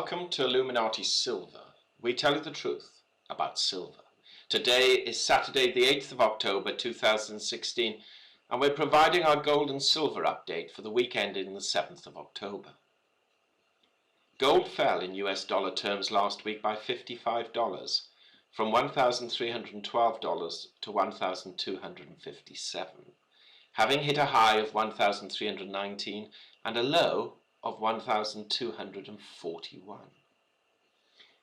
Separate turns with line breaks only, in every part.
Welcome to Illuminati Silver. We tell you the truth about silver. Today is Saturday the 8th of October 2016 and we're providing our gold and silver update for the week ending the 7th of October. Gold fell in US dollar terms last week by $55 from $1,312 to $1,257, having hit a high of $1,319 and a low of $1,241.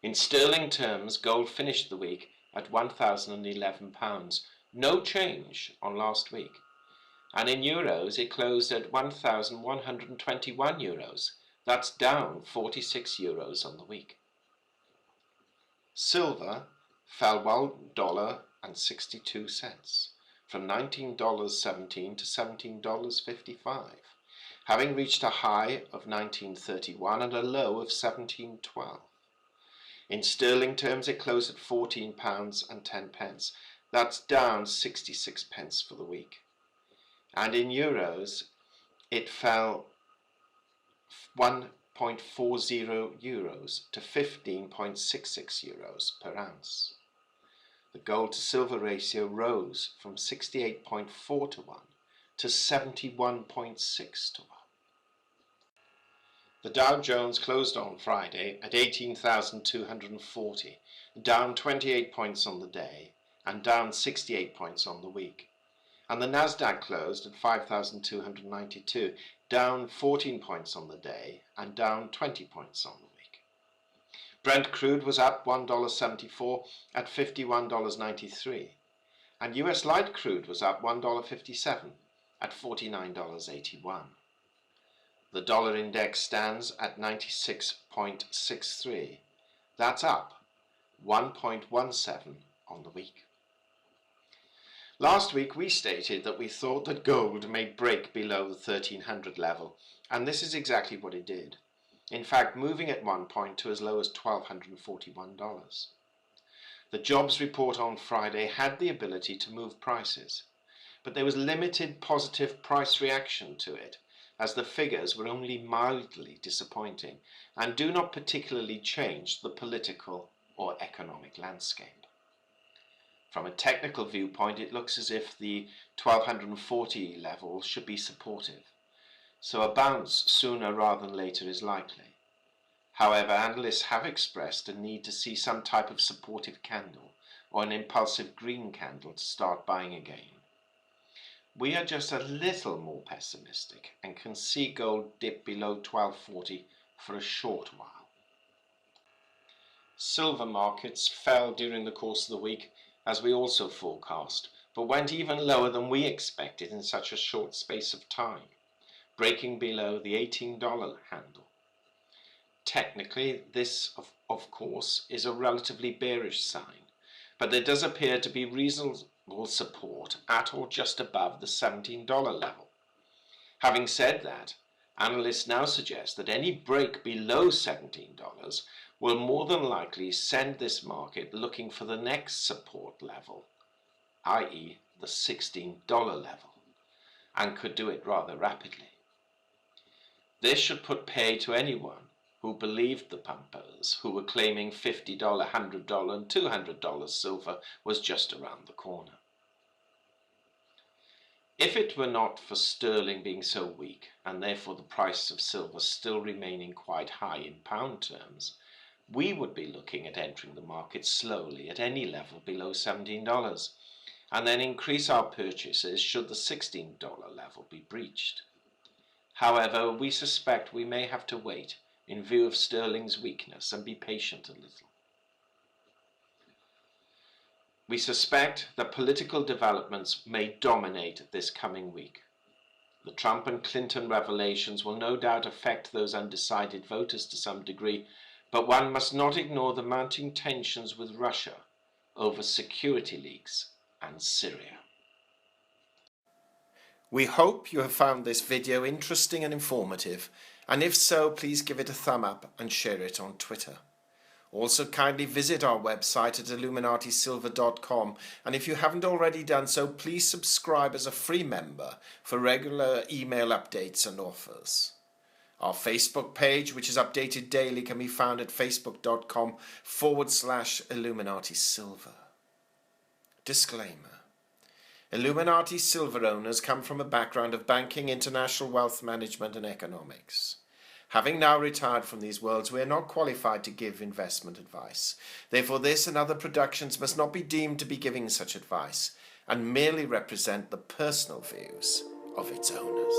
In sterling terms, gold finished the week at £1,011, no change on last week. And in euros, it closed at €1,121. That's down 46 euros on the week. Silver fell $1.62 from $19.17 to $17.55. having reached a high of 19.31 and a low of 17.12. In sterling terms, it closed at £14.10. That's down 66 pence for the week. And in euros, it fell 1.40 euros to 15.66 euros per ounce. The gold to silver ratio rose from 68.4 to 1 to 71.6 to 1. The Dow Jones closed on Friday at 18,240, down 28 points on the day and down 68 points on the week. And the NASDAQ closed at 5,292, down 14 points on the day and down 20 points on the week. Brent Crude was up $1.74 at $51.93, and US Light Crude was up $1.57 at $49.81. The dollar index stands at 96.63. That's up 1.17 on the week. Last week we stated that we thought that gold may break below the 1300 level, and this is exactly what it did. In fact, moving at one point to as low as $1,241. The jobs report on Friday had the ability to move prices, but there was limited positive price reaction to it, as the figures were only mildly disappointing and do not particularly change the political or economic landscape. From a technical viewpoint, it looks as if the 1240 level should be supportive, so a bounce sooner rather than later is likely. However, analysts have expressed a need to see some type of supportive candle or an impulsive green candle to start buying again. We are just a little more pessimistic and can see gold dip below 1240 for a short while. Silver markets fell during the course of the week, as we also forecast, but went even lower than we expected in such a short space of time, breaking below the $18 handle. Technically, this, of course, is a relatively bearish sign, but there does appear to be reasonable support at or just above the $17 level. Having said that, analysts now suggest that any break below $17 will more than likely send this market looking for the next support level, i.e. the $16 level, and could do it rather rapidly. This should put pay to anyone who believed the pumpers who were claiming $50, $100 and $200 silver was just around the corner. If it were not for sterling being so weak, and therefore the price of silver still remaining quite high in pound terms, we would be looking at entering the market slowly at any level below $17, and then increase our purchases should the $16 level be breached. However, we suspect we may have to wait in view of sterling's weakness and be patient a little. We suspect that political developments may dominate this coming week. The Trump and Clinton revelations will no doubt affect those undecided voters to some degree, but one must not ignore the mounting tensions with Russia over security leaks and Syria. We hope you have found this video interesting and informative, and if so, please give it a thumb up and share it on Twitter. Also, kindly visit our website at illuminatisilver.com, and if you haven't already done so, please subscribe as a free member for regular email updates and offers. Our Facebook page, which is updated daily, can be found at facebook.com/Illuminati Silver. Disclaimer. Illuminati Silver owners come from a background of banking, international wealth management and economics. Having now retired from these worlds, we are not qualified to give investment advice. Therefore, this and other productions must not be deemed to be giving such advice and merely represent the personal views of its owners.